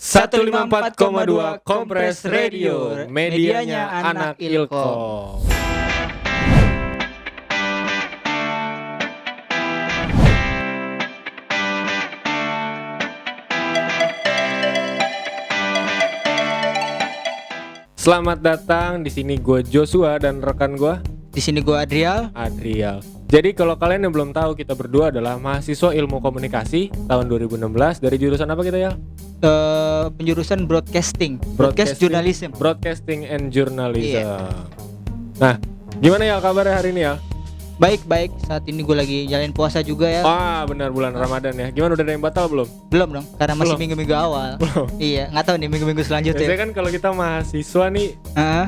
154,2 Kompres Radio, medianya anak Ilkom. Selamat datang, di sini gue Joshua dan rekan gue. Di sini gue Adrial. Jadi kalau kalian yang belum tahu, kita berdua adalah mahasiswa Ilmu Komunikasi tahun 2016 dari jurusan apa kita ya? Penjurusan broadcasting journalism. Broadcasting and journalism. Iya. Nah, gimana ya kabarnya hari ini ya? Baik. Saat ini gue lagi jalanin puasa juga ya. Benar, bulan Ramadan ya. Gimana, udah ada yang batal belum? Belum dong, karena masih Belum. minggu-minggu awal. Belum. Iya, nggak tahu nih minggu-minggu selanjutnya. Biasanya kan kalau kita mahasiswa nih,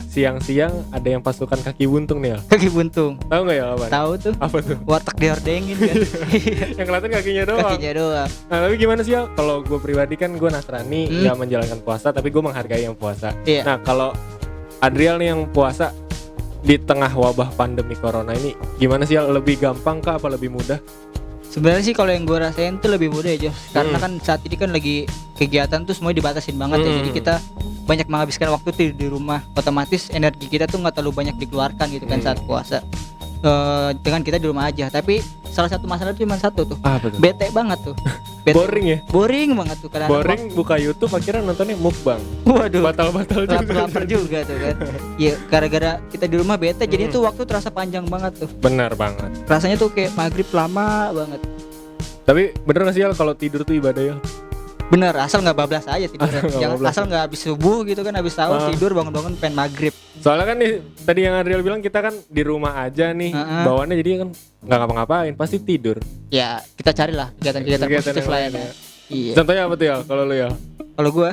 siang-siang ada yang pasukan kaki buntung nih ya. Kaki buntung. Tahu nggak ya apa? Tahu tuh. Apa tuh? Watak dihordengin kan. Yang kelihatan kakinya doang. Kakinya doang. Nah, tapi gimana sih ya? Kalau gue pribadi kan gue Nasrani, nggak menjalankan puasa, tapi gue menghargai yang puasa. Iya. Nah, kalau Adrial nih yang puasa di tengah wabah pandemi corona ini, gimana sih ya? Lebih gampang kah apa lebih mudah? Sebenarnya sih kalau yang gue rasain tuh lebih mudah ya, Jos. Karena kan saat ini kan lagi kegiatan tuh semuanya dibatasin banget ya. Jadi kita banyak menghabiskan waktu tuh di rumah. Otomatis energi kita tuh nggak terlalu banyak dikeluarkan gitu kan saat puasa. Dengan kita di rumah aja. Tapi salah satu masalah tuh cuma satu tuh. Apa tuh? Bete banget tuh. Boring ya? Boring banget tuh karena Buka YouTube akhirnya nontonnya mukbang. Waduh. Batal-batal juga. Lapar juga tuh kan. Iya, gara-gara kita di rumah bete jadi tuh waktu terasa panjang banget tuh. Benar banget. Rasanya tuh kayak maghrib lama banget. Tapi bener gak sih ya kalau tidur tuh ibadah ya? Bener, asal nggak bablas aja tidurnya. Asal nggak habis subuh gitu kan, habis sahur tidur bangun-bangun pengen maghrib. Soalnya kan nih tadi yang Adriel bilang kita kan di rumah aja nih, bawaannya jadi kan nggak ngapa-ngapain, pasti tidur. Ya kita carilah kegiatan positif lainnya. Iya. Contohnya apa tuh ya kalau lu ya? Kalau gue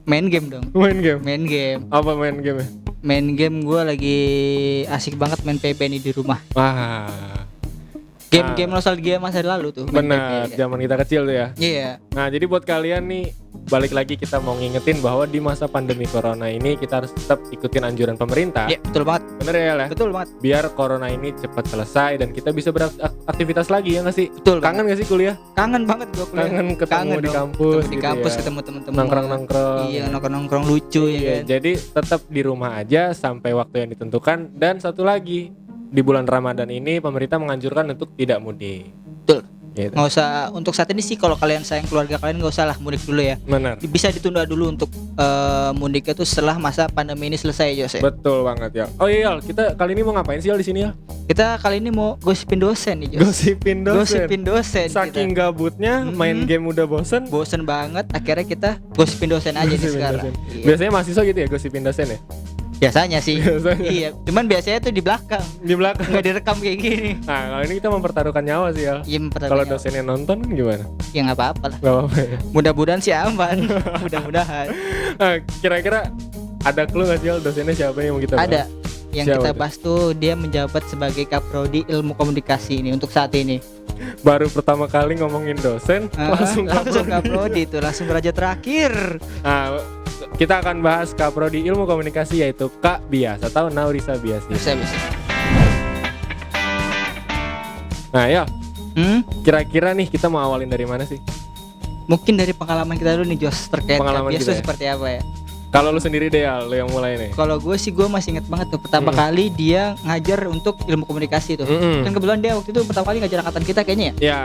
main game dong. Main game. Apa main game ya? Main game gue lagi asik banget main PB nih di rumah. Game nostalgia masa lalu tuh. Benar, zaman kita kecil tuh ya. Iya. Nah, jadi buat kalian nih, balik lagi kita mau ngingetin bahwa di masa pandemi corona ini kita harus tetap ikutin anjuran pemerintah. Iya, betul banget. Bener ya, Le? Betul banget. Biar corona ini cepat selesai dan kita bisa beraktivitas lagi, ya nggak sih? Betul. Kangen nggak sih kuliah? Kangen banget gue kuliah. Kangen ketemu di kampus. Ketemu di kampus, ketemu teman-teman. Nongkrong-nongkrong. Iya, nongkrong lucu ya kan. Jadi tetap di rumah aja sampai waktu yang ditentukan. Dan satu lagi, di bulan Ramadan ini pemerintah menganjurkan untuk tidak mudik. Betul. Gitu. Nggak usah, untuk saat ini sih kalau kalian sayang keluarga kalian nggak usah lah mudik dulu ya. Benar. Bisa ditunda dulu untuk mudiknya tuh setelah masa pandemi ini selesai, Jose. Betul banget ya. Oh iya, kita kali ini mau ngapain sih di sini ya? Kita kali ini mau gosipin dosen nih, Jos. Gosipin dosen. Saking gabutnya main game udah bosen banget, akhirnya kita gosipin dosen aja nih sekarang. Iya. Biasanya mahasiswa gitu ya gosipin dosen ya? Biasanya sih. Iya, cuman biasanya tuh di belakang. Nggak direkam kayak gini. Nah, kalau ini kita mempertaruhkan nyawa sih ya. Iya, kalau dosennya nonton gimana? Ya nggak apa-apa lah. Nggak apa-apa ya. Mudah-mudahan sih aman. Mudah-mudahan. Nah, kira-kira ada clue nggak sih dosennya siapa yang mau kita bahas? Ada. Yang siapa kita bahas tuh dia menjabat sebagai Kaprodi Ilmu Komunikasi ini untuk saat ini. Baru pertama kali ngomongin dosen langsung Kaprodi itu langsung raja terakhir. Nah, kita akan bahas Kaprodi Ilmu Komunikasi yaitu Kak Bias atau Naurisa Bias. Bisa. Nah ya, kira-kira nih kita mau awalin dari mana sih? Mungkin dari pengalaman kita dulu nih, Jos, terkait Kak Bias itu ya? seperti apa ya? Kalau lu sendiri deh ya, lu yang mulai nih. Kalau gue masih inget banget tuh pertama kali dia ngajar untuk ilmu komunikasi tuh. Kan kebetulan dia waktu itu pertama kali ngajar angkatan kita kayaknya ya. Iya.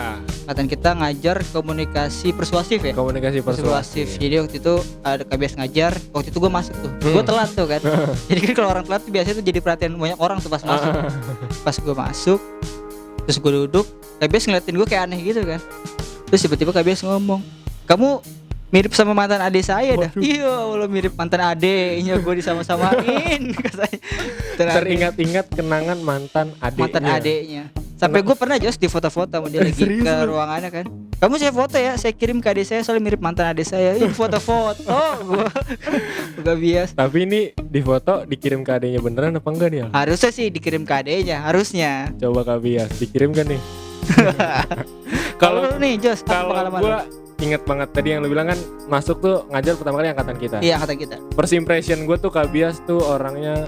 Angkatan kita ngajar komunikasi persuasif ya. Komunikasi persuasif. Jadi waktu itu ada Kak Bias ngajar, waktu itu gue masuk tuh. Gue telat tuh kan. Jadi kan kalau orang telat tuh biasanya tuh jadi perhatian banyak orang tuh pas masuk. Pas gue masuk, terus gue duduk, Kak Bias ngeliatin gue kayak aneh gitu kan. Terus tiba-tiba Kak Bias ngomong, "Kamu mirip sama mantan adik saya dah." Iya, Allah, mirip mantan adiknya gue disama-samain. Teringat-ingat kenangan mantan adiknya. Sampai gue pernah Jos di foto-foto sama dia lagi ke ruangannya kan. "Kamu saya foto ya, saya kirim ke adik saya soalnya mirip mantan adik saya." Ini foto-foto gue gak bias. Tapi ini di foto dikirim ke adiknya beneran apa enggak nih? Harusnya sih dikirim ke adiknya, harusnya. Coba Kak Bias dikirim kan nih? Kalau nih Jos, kalau gue inget banget tadi yang lu bilang kan masuk tuh ngajar pertama kali angkatan kita. Iya, angkatan kita. First impression gue tuh Kak Bias tuh orangnya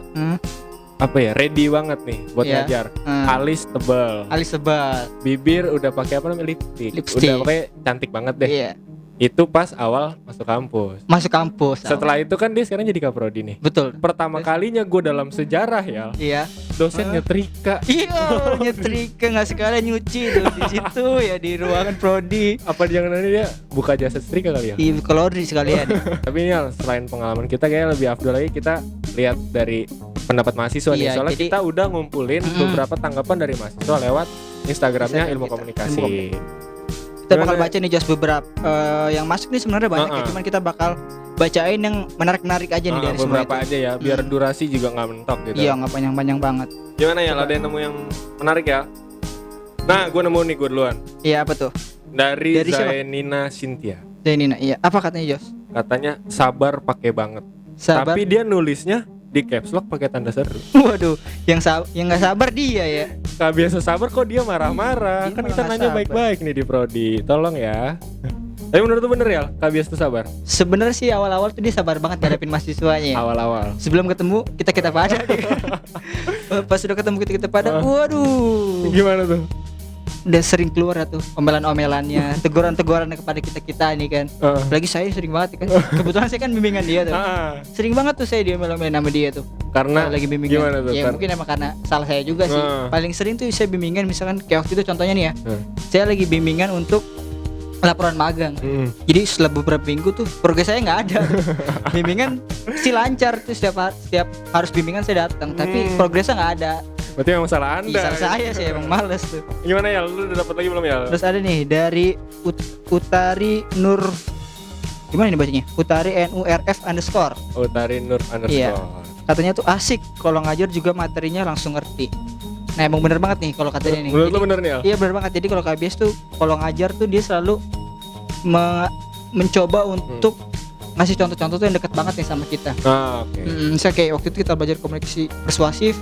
apa ya, ready banget nih buat ngajar. Alis tebal, bibir udah pakai apa namanya, lipstick. Udah pakai cantik banget deh. Iya. Itu pas awal masuk kampus. Masuk kampus. Setelah itu kan dia sekarang jadi kaprodi nih. Betul. Pertama kalinya gue dalam sejarah ya, Iya. dosen nyetrika. Iya, nyetrika nggak sekalian nyuci tuh di situ ya di ruangan prodi. Apa jangan-jangan dia buka jasa setrika kali ya? Di laundry sekalian. Tapi ini Al, selain pengalaman kita kayaknya lebih afdol lagi kita lihat dari pendapat mahasiswa nih. Iya, Soalnya jadi- kita udah ngumpulin beberapa tanggapan dari mahasiswa lewat Instagramnya Instagram Ilmu kita. Komunikasi. Kita bakal Gimana? baca nih Jos beberapa yang masuk nih sebenarnya banyak ya, cuman kita bakal bacain yang menarik-menarik aja nih dari semua beberapa itu. aja ya, biar durasi juga nggak mentok gitu. Iya, nggak panjang-panjang banget. Gimana ya? Ada yang nemu yang menarik ya? Nah, gue nemu nih, gue duluan. Iya, apa tuh? Dari Dari siapa? Zainina Cynthia. Zainina, iya. Apa katanya Jos? Katanya sabar pakai banget. Sabar. Tapi dia nulisnya di caps lock pakai tanda seru. Waduh, yang nggak sabar dia ya. Gak biasa sabar kok dia marah-marah. Dia Kan malah kita nggak nanya sabar. baik-baik nih di prodi. Tolong ya. Tapi menurut lu bener ya, Kak Bias tuh sabar? Sebenarnya sih awal-awal tuh dia sabar banget ngadepin mahasiswanya. Awal-awal. Sebelum ketemu kita pada nih. Pas sudah ketemu kita pada, waduh, Gimana tuh? udah sering keluar ya tuh omelan-omelannya, teguran-teguran kepada kita ini kan. Apalagi saya sering banget kan. Kebetulan saya kan bimbingan dia tuh. Sering banget tuh saya diomel-omelin sama dia tuh. Karena Kalau lagi bimbingan. gimana tuh? Ya mungkin emang karena salah saya juga sih. Paling sering tuh saya bimbingan misalkan kayak waktu itu contohnya nih ya. Saya lagi bimbingan untuk laporan magang. Jadi setelah beberapa minggu tuh progres saya nggak ada. Bimbingan sih lancar tuh setiap harus bimbingan saya datang, tapi progresnya nggak ada. Berarti memang salah Anda. Salah saya sih emang males tuh. Gimana ya? Lu udah dapat lagi belum ya? Terus ada nih dari Utari Nur, gimana nih bacanya? Utari NURF underscore. Utari Nur underscore. Iya. Katanya tuh asik kalau ngajar juga materinya langsung ngerti. Nah emang bener banget nih kalau katanya nih. Menurut lu Jadi- bener nih ya? Iya bener banget. Jadi kalau KBS tuh kalau ngajar tuh dia selalu mencoba untuk ngasih contoh-contoh tuh yang deket banget nih sama kita. Oke. Misalnya kayak waktu itu kita belajar komunikasi persuasif,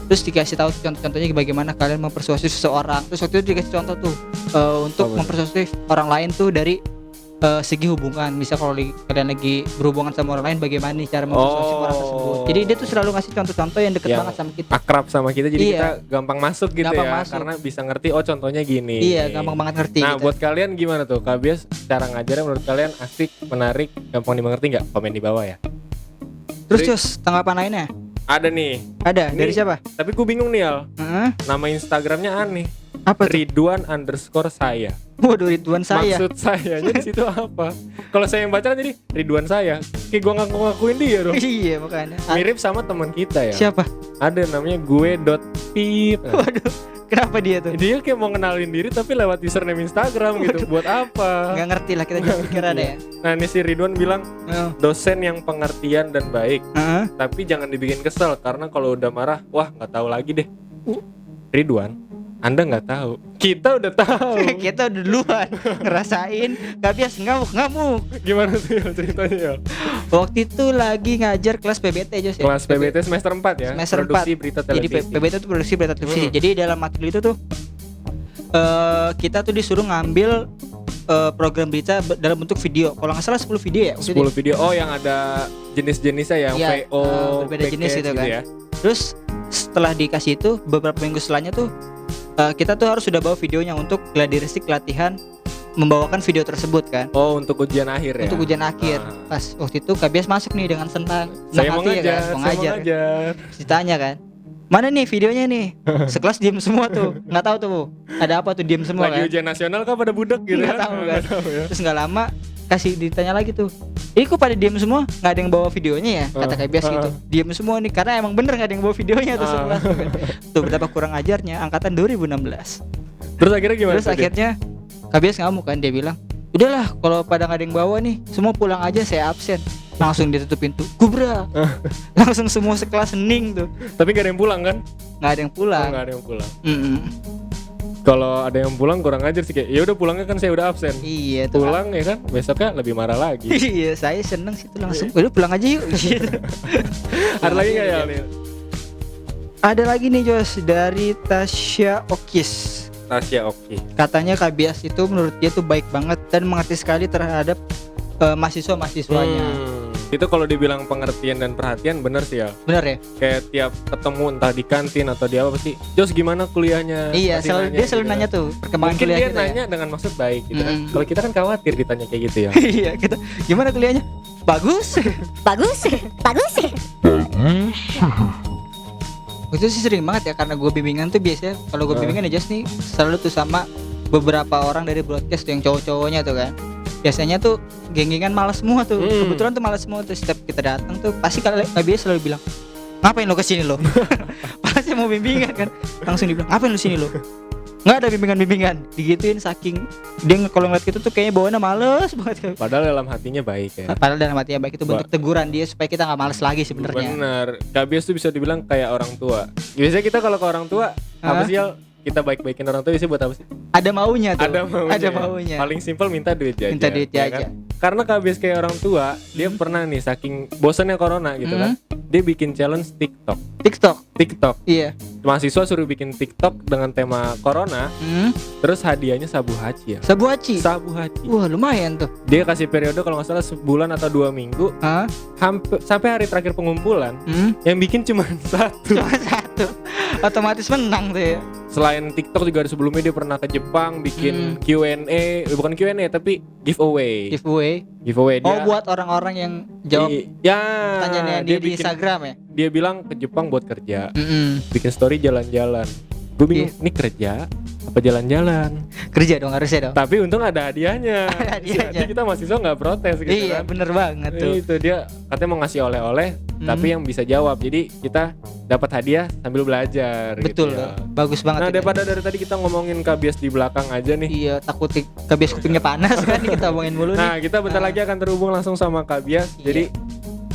terus dikasih tahu contoh-contohnya bagaimana kalian mempersuasif seseorang. Terus waktu itu dikasih contoh tuh untuk Apa tuh? mempersuasif orang lain tuh dari segi hubungan. Misal kalau kalian lagi berhubungan sama orang lain, bagaimana nih cara mempersuasif orang tersebut. Jadi dia tuh selalu ngasih contoh-contoh yang deket Yang banget sama kita. Akrab sama kita jadi Iya. kita gampang masuk gitu Gampang ya. masuk. Karena bisa ngerti oh contohnya gini. Iya, gampang banget ngerti. Nah, gitu. buat kalian gimana tuh? Kak Bias cara ngajarnya menurut kalian asik, menarik, gampang dimengerti nggak? Komen di bawah ya. Terus Jos, tanggapan lainnya Ada nih. ada Ini- dari siapa? Tapi gue bingung nih Al. Heeh. Nama Instagramnya aneh. Apa tuh? Ridwan underscore saya. Waduh, Ridwan saya. Maksud sayanya di situ apa? Kalau saya yang baca kan jadi Ridwan saya. Kayak gue ngaku-ngakuin dia dong. Iya makanya. Mirip sama teman kita ya. Siapa? Ada namanya gue.pip. Waduh, kenapa dia tuh? Dia kayak mau kenalin diri tapi lewat username Instagram gitu. Buat apa? Nggak ngerti lah kita jadi pikiran ya. Nah ini si Ridwan bilang Oh. dosen yang pengertian dan baik, Heeh. tapi jangan dibikin kesel karena kalau udah marah, wah nggak tahu lagi deh. Ridwan, Anda nggak tahu, kita udah tahu. Kita udah duluan ngerasain gak biasa ngamuk. Gimana tuh ya ceritanya ya? Waktu itu lagi ngajar kelas PBT Jos ya. Kelas PBT semester 4 ya, Semester produksi 4. berita Jadi televisi. PBT itu produksi berita televisi. Jadi dalam materi itu tuh kita tuh disuruh ngambil program berita dalam bentuk video. Kalau nggak salah 10 video ya. waktu itu 10 video, oh yang ada jenis-jenisnya yang Iya, VO, berbeda jenis package gitu kan. ya. Terus setelah dikasih itu beberapa minggu setelahnya tuh kita tuh harus sudah bawa videonya untuk gladiresik latihan membawakan video tersebut kan Oh untuk ujian akhir ya? untuk ujian akhir. Ah. Pas waktu itu KBS masuk nih dengan senang Saya mau hati ya ngajar, kan, mau saya mau ngajar. ngajar. Terus ditanya kan, mana nih videonya nih? Sekelas diem semua tuh, nggak tahu tuh ada apa tuh diem semua Lagi kan. ujian nasional kah pada budak gitu Nggak ya? tahu kan. Nggak tahu ya. Terus nggak lama kasih ditanya lagi tuh, ini kok pada diem semua, nggak ada yang bawa videonya ya, kata KBS gitu. Diem semua nih karena emang bener nggak ada yang bawa videonya tuh sekelas tuh kan. Tuh betapa kurang ajarnya angkatan 2016. Terus akhirnya gimana? Terus tuh dia? akhirnya KBS ngamuk kan, dia bilang udahlah kalau pada nggak ada yang bawa nih semua pulang aja, saya absen. Langsung ditutup pintu gubra. Langsung semua sekelas hening tuh, Tapi gak ada yang pulang kan? nggak ada yang Oh, pulang. nggak ada yang pulang. Mm-mm. Kalau ada yang pulang kurang ajar sih kayak ya udah pulangnya kan saya udah absen. Iya tuh. Pulang ya kan besoknya lebih marah lagi. Iya, saya seneng sih tuh langsung. Udah pulang aja yuk. Gitu. Ada lagi nggak ya nih? Ada lagi nih Jos dari Tasya Okis. Tasya oke. Katanya KBS itu menurut dia tuh baik banget dan mengerti sekali terhadap mahasiswa-mahasiswanya. Itu kalau dibilang pengertian dan perhatian bener sih ya. Bener ya? Kayak tiap ketemu entah di kantin atau di apa pasti, Jos gimana kuliahnya? Iya, Pasti dia selalu gitu nanya kan. tuh perkembangan Mungkin kuliah dia kita ya. nanya dengan maksud baik gitu kan. Mm-mm. Kalau kita kan khawatir ditanya kayak gitu ya. Iya, kita gimana kuliahnya? Bagus. Bagus, bagus. Itu sih sering banget ya, karena gue bimbingan tuh biasanya kalau gue bimbingan ya Just nih selalu tuh sama beberapa orang dari broadcast tuh yang cowok-cowoknya tuh kan. Biasanya tuh geng-gengan malas semua tuh. Kebetulan tuh malas semua tuh, setiap kita datang tuh pasti Kabias selalu bilang, "Ngapain lo kesini lo?" Pasti mau bimbingan kan. Langsung dibilang, "Ngapain lo sini lo?" Nggak ada bimbingan, digituin saking dia kalau ngeliat gitu tuh kayaknya bawaannya males banget. Padahal dalam hatinya baik ya. Padahal dalam hatinya baik, itu bentuk teguran dia supaya kita nggak males lagi sebenarnya. Bener. Kabias tuh bisa dibilang kayak orang tua. Biasanya kita kalau ke orang tua apa sih Al? Kita baik-baikin orang tua biasanya buat apa sih? Ada maunya tuh. Ada maunya. Paling simpel minta duit aja. Minta duit ya aja. kan? Karena Kabias kayak orang tua, dia pernah nih saking bosannya corona gitu kan. Dia bikin challenge TikTok. Iya. Mahasiswa suruh bikin TikTok dengan tema corona, terus hadiahnya sabu haji ya. Sabu haji. Wah, lumayan tuh. Dia kasih periode kalau nggak salah sebulan atau 2 minggu. Sampai hari terakhir pengumpulan, yang bikin cuma satu. Otomatis menang tuh ya. Selain TikTok juga ada sebelumnya dia pernah ke Jepang bikin Q&A, bukan Q&A tapi giveaway Oh, dia. buat orang-orang yang jawab pertanyaannya dia di bikin, Instagram ya. Dia bilang ke Jepang buat kerja. Bikin story jalan-jalan. Gue bingung, ini kerja apa jalan-jalan? Kerja dong, harusnya dong. Tapi untung ada hadiahnya. Ada hadiahnya. Jadi kita mahasiswa nggak protes gitu Iya, kan. bener banget tuh. Itu dia katanya mau ngasih oleh-oleh, tapi yang bisa jawab. Jadi kita dapat hadiah sambil belajar. Betul, gitu ya. Bagus banget. Nah, itu. daripada dari tadi kita ngomongin Kabias di belakang aja nih. Iya, takut Kabias kupingnya panas kan, kita omongin mulu nih. Nah, kita bentar lagi akan terhubung langsung sama Kabias. Jadi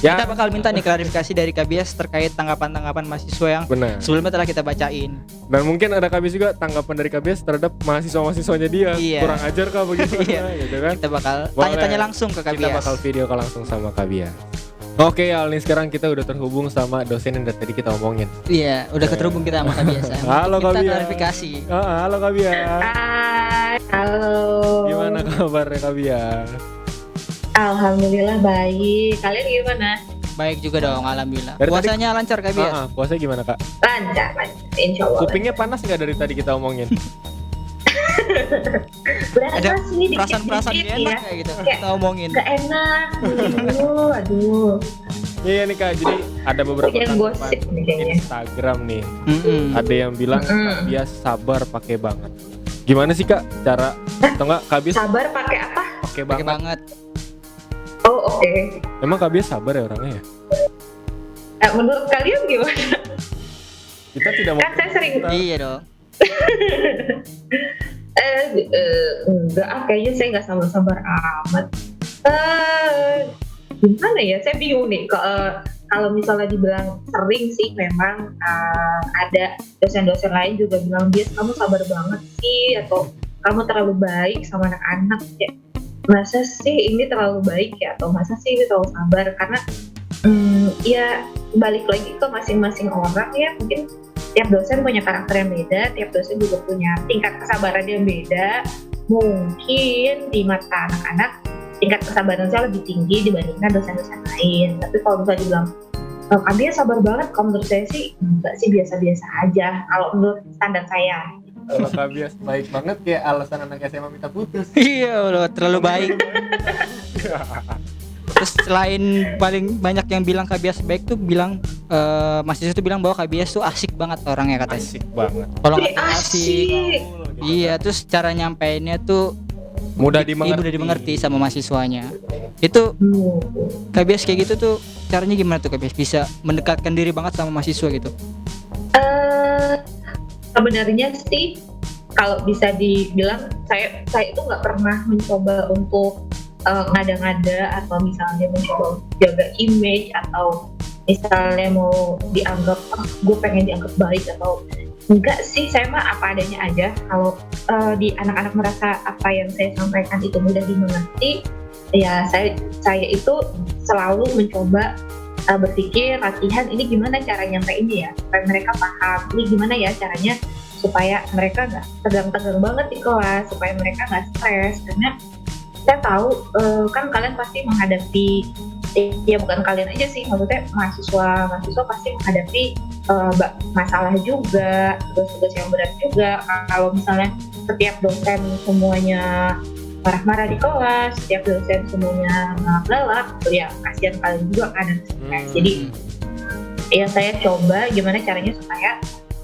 ya kita bakal minta nih klarifikasi dari Kabias terkait tanggapan-tanggapan mahasiswa yang benar. sebelumnya telah kita bacain. Dan mungkin ada Kabias juga tanggapan dari Kabias terhadap mahasiswa-mahasiswanya dia. Iya. Kurang ajar kah begitu gitu kan. Kita bakal Boleh. tanya-tanya langsung ke Kabias. Kita bakal video call langsung sama Kabias. Oke, Al, nih sekarang kita udah terhubung sama dosen yang dari tadi kita omongin. Iya, udah keterhubung kita sama Kabias. Halo Kita Kabias. klarifikasi. Halo Kabias. Hai, halo. Gimana kabarnya Kabias? Alhamdulillah baik. Kalian gimana? Baik juga dong, alhamdulillah. Dari Puasanya lancar Kabias. Puasanya gimana Kak? Lancar, insya Allah. Kupingnya panas nggak dari tadi kita omongin? Berasa Ada sih perasaan-perasaan dikit-dikit gak enak ya. kayak gitu. Kayak Kita omongin. Gak enak. Aduh. Iya nih Kak, jadi ada beberapa Yang tanggapan gosip nih kayaknya. Instagram nih. Mm-mm. Ada yang bilang Kabias sabar pakai banget. Gimana sih Kak cara atau enggak Kabias Sabar pakai apa? pakai Pakai banget? banget. Oh, oke. Emang Kabias sabar ya orangnya ya? Menurut kalian gimana? Kita tidak mau Kan saya sering Iya dong. enggak, kayaknya saya nggak sabar-sabar amat. Gimana ya? Saya bingung nih. Kalau misalnya dibilang sering sih, memang ada dosen-dosen lain juga bilang, "Bias, kamu sabar banget sih," atau "kamu terlalu baik sama anak-anak." Ya, masa sih ini terlalu baik ya? Atau masa sih ini terlalu sabar? Karena ya balik lagi ke masing-masing orang ya. Mungkin tiap dosen punya karakter yang beda, tiap dosen juga punya tingkat kesabaran yang beda. Mungkin di mata anak-anak tingkat kesabaran saya lebih tinggi dibandingkan dosen-dosen lain. Tapi kalau misalnya dibilang Kabias sabar banget, kalau menurut saya sih enggak sih, biasa-biasa aja kalau menurut standar saya. kalau Kabias baik banget kayak alasan anak SMA minta putus. Iya loh, terlalu baik. Terus selain paling banyak yang bilang Kabias baik tuh bilang mahasiswa tuh bilang bahwa Kabias tuh asik banget orangnya katanya. Asik banget. Kalau Asik. nggak asik. Iya, terus cara nyampainnya tuh Mudah mudah dimengerti sama mahasiswanya. Itu Kabias kayak gitu tuh caranya gimana tuh Kabias bisa mendekatkan diri banget sama mahasiswa gitu? Sebenarnya sih kalau bisa dibilang saya itu nggak pernah mencoba untuk ngada-ngada atau misalnya mencoba untuk jaga image atau misalnya mau dianggap gue pengen dianggap baik atau enggak sih. Saya mah apa adanya aja. Kalau di anak-anak merasa apa yang saya sampaikan itu mudah dimengerti, ya saya itu selalu mencoba berpikir latihan ini gimana cara nyampeinnya ya supaya mereka paham, ini gimana ya caranya supaya mereka nggak tegang-tegang banget di kelas, supaya mereka nggak stres. Karena saya tahu kan kalian pasti menghadapi ya bukan kalian aja sih, maksudnya mahasiswa pasti menghadapi masalah juga, tugas-tugas yang berat juga. Kalau misalnya setiap dosen semuanya marah-marah di kelas, setiap dosen semuanya galak-galak, ya kasihan kalian juga kan dan stres. Jadi ya saya coba gimana caranya supaya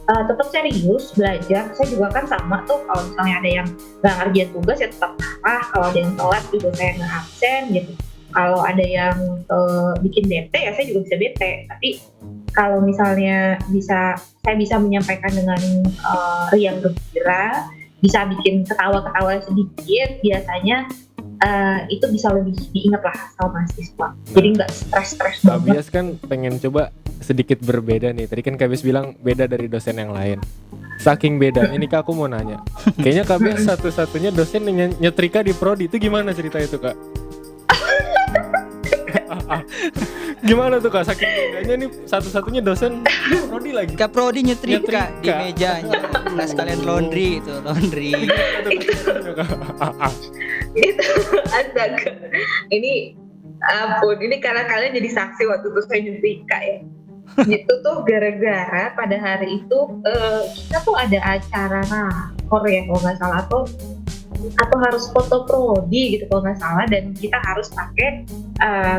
tetap serius belajar. Saya juga kan sama tuh, kalau misalnya ada yang nggak ngerjain tugas ya tetap marah, kalau ada yang telat juga saya nggak absen gitu. Kalau ada yang bikin bete ya saya juga bisa bete. Tapi kalau misalnya saya bisa menyampaikan dengan riang gembira, bisa bikin ketawa-ketawa sedikit, biasanya itu bisa lebih diingat lah sama mahasiswa. Jadi nggak stres-stres Kak banget. Bias kan pengen coba sedikit berbeda nih. Tadi kan Kak Bias bilang beda dari dosen yang lain. Saking bedanya nih Kak, aku mau nanya. Kayaknya Kak Bias satu-satunya dosen yang nyetrika di prodi. Itu gimana cerita itu Kak? Gimana tuh Kak? Saking bedanya nih satu-satunya dosen prodi lagi. Kak Prodi nyetrika Nyetrika. di mejanya. Nah sekalian laundry itu, laundry. Itu astaga, ini ampun, ini karena kalian jadi saksi waktu itu saya nyetrika ya. Itu tuh gara-gara pada hari itu kita tuh ada acara rakor ya kalau nggak salah, atau harus foto prodi gitu kalau nggak salah, dan kita harus pakai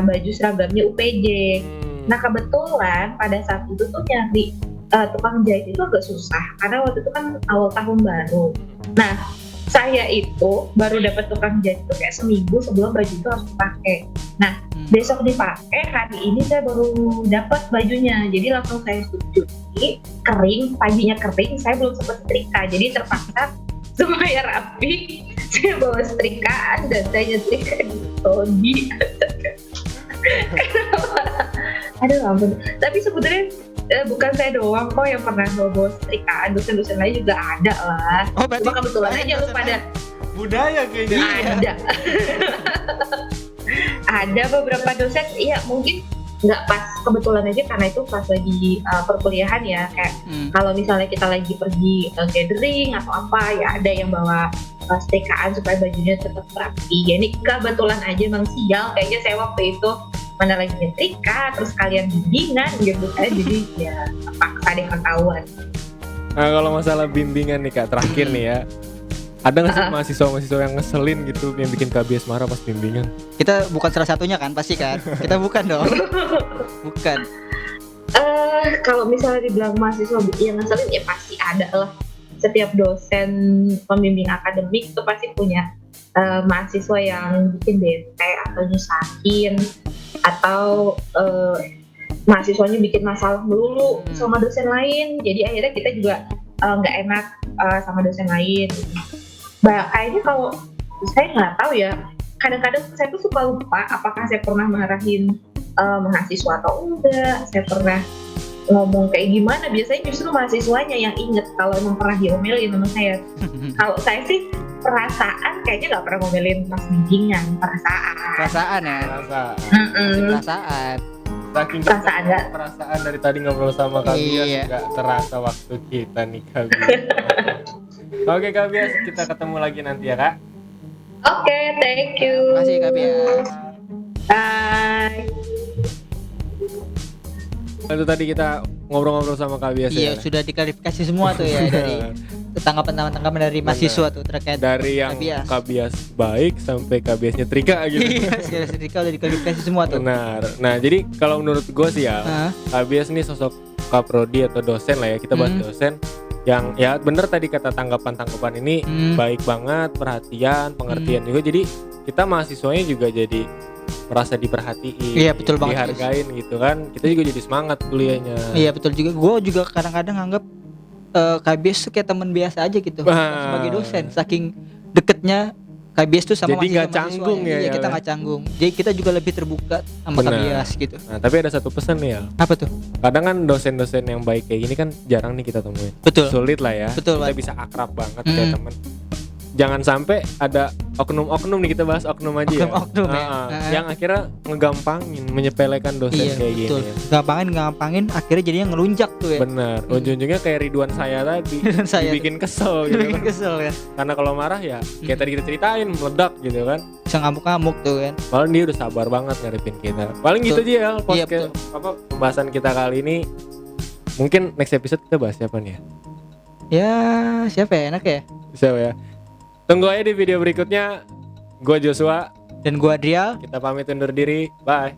baju seragamnya UPJ. Nah kebetulan pada saat itu tuh nyari tukang jahit itu agak susah karena waktu itu kan awal tahun baru. Nah saya itu baru dapat tukang jahit itu kayak seminggu sebelum baju itu harus dipakai. Nah besok dipakai, hari ini saya baru dapat bajunya, jadi langsung saya cuci kering, paginya kering, saya belum sempat setrika, jadi terpaksa supaya rapi saya bawa setrikaan dan saya nyetrika di prodi. Aduh ampun. Tapi sebetulnya bukan saya doang kok yang pernah bawa setrikaan, dosen-dosen lain juga ada lah. Oh berarti Cuma kebetulan aja lu pada budaya kayaknya. ada. Ada beberapa dosen, iya mungkin nggak pas kebetulan aja karena itu pas lagi perkuliahan ya, kayak kalau misalnya kita lagi pergi gathering atau apa ya ada yang bawa setrikaan supaya bajunya tetap rapi. Ya, ini kebetulan aja Bang sial, kayaknya saya waktu itu mana lagi nyetrika terus kalian bimbingan gitu kan, jadi ya terpaksa deh ketahuan. Nah kalau masalah bimbingan nih Kak, terakhir nih ya, ada nggak sih mahasiswa-mahasiswa yang ngeselin gitu yang bikin Kak Bias marah pas bimbingan? kita bukan salah satunya kan pasti kan? Kita bukan dong. Bukan. Kalau misalnya dibilang mahasiswa yang ngeselin ya pasti ada lah. Setiap dosen pembimbing akademik itu pasti punya mahasiswa yang bikin bete atau nyusahin, atau mahasiswanya bikin masalah melulu sama dosen lain. Jadi akhirnya kita juga nggak enak sama dosen lain. Kayaknya kalau saya nggak tahu ya, kadang-kadang saya tuh suka lupa apakah saya pernah marahin mahasiswa atau enggak, saya pernah ngomong kayak gimana. Biasanya justru mahasiswanya yang inget kalau emang pernah diomelin sama saya. Kalau saya sih perasaan kayaknya nggak pernah ngomelin pas bimbingan, Perasaan ya. Perasaan. Saking Perasaan nggak? perasaan dari tadi ngobrol sama Kak Bias Iya. nggak terasa waktu kita nih Kak Bias. Oke Kak Bias, kita ketemu lagi nanti ya Kak. Oke, thank you. Terima kasih Kak Bias. Bye. Itu tadi kita ngobrol-ngobrol sama Kak Bias Iya ya. sudah diklarifikasi semua tuh ya dari tanggapan-tanggapan dari mahasiswa tuh terkait Dari yang Kak Bias. Kak Bias baik sampai Kak Bias nyetrika gitu. Iya, segala setrika udah diklarifikasi semua tuh. Benar. Nah, jadi kalau menurut gue sih ya, Hah? Kak Bias nih sosok Kaprodi atau dosen lah ya. Kita bahas dosen yang ya bener tadi kata tanggapan-tanggapan ini baik banget, perhatian, pengertian juga. Jadi kita mahasiswanya juga jadi merasa diperhatiin, Iya, betul banget, dihargain gitu kan. Kita juga jadi semangat kuliahnya. Iya betul juga. Gue juga kadang-kadang anggap Kak Bias tuh kayak teman biasa aja gitu. Wah. Sebagai dosen, saking deketnya Kak Bias tuh sama Jadi nggak mahasiswa-mahasiswa. canggung ya, Iya ya, kita ya. nggak canggung. Jadi kita juga lebih terbuka sama Kak Benar. Bias gitu. Nah, tapi ada satu pesan nih ya. Apa tuh? Kadang kan dosen-dosen yang baik kayak gini kan jarang nih kita temuin. Betul. Sulit lah ya. Betul, Kita Pak. bisa akrab banget kayak temen. jangan sampai ada oknum-oknum nih, kita bahas oknum aja Oknum ya. Yang akhirnya ngegampangin, menyepelekan dosen Iya, kayak betul. gini. Gampangin akhirnya jadinya ngelunjak tuh ya. Bener, ujung-ujungnya kayak Ridwan saya tadi, Saya dibikin kesel gitu bikin kan. kesel kan. Karena kalau marah ya kayak tadi kita ceritain, meledak gitu kan. Bisa ngamuk-ngamuk tuh kan. Malah dia udah sabar banget ngadepin kita. Paling gitu aja ya Iya, pembahasan kita kali ini. Mungkin next episode kita bahas siapa nih ya? Ya siapa ya, enak ya. Siapa ya? Tunggu aja di video berikutnya. Gue Joshua Dan gua Adrial. Kita pamit undur diri. Bye.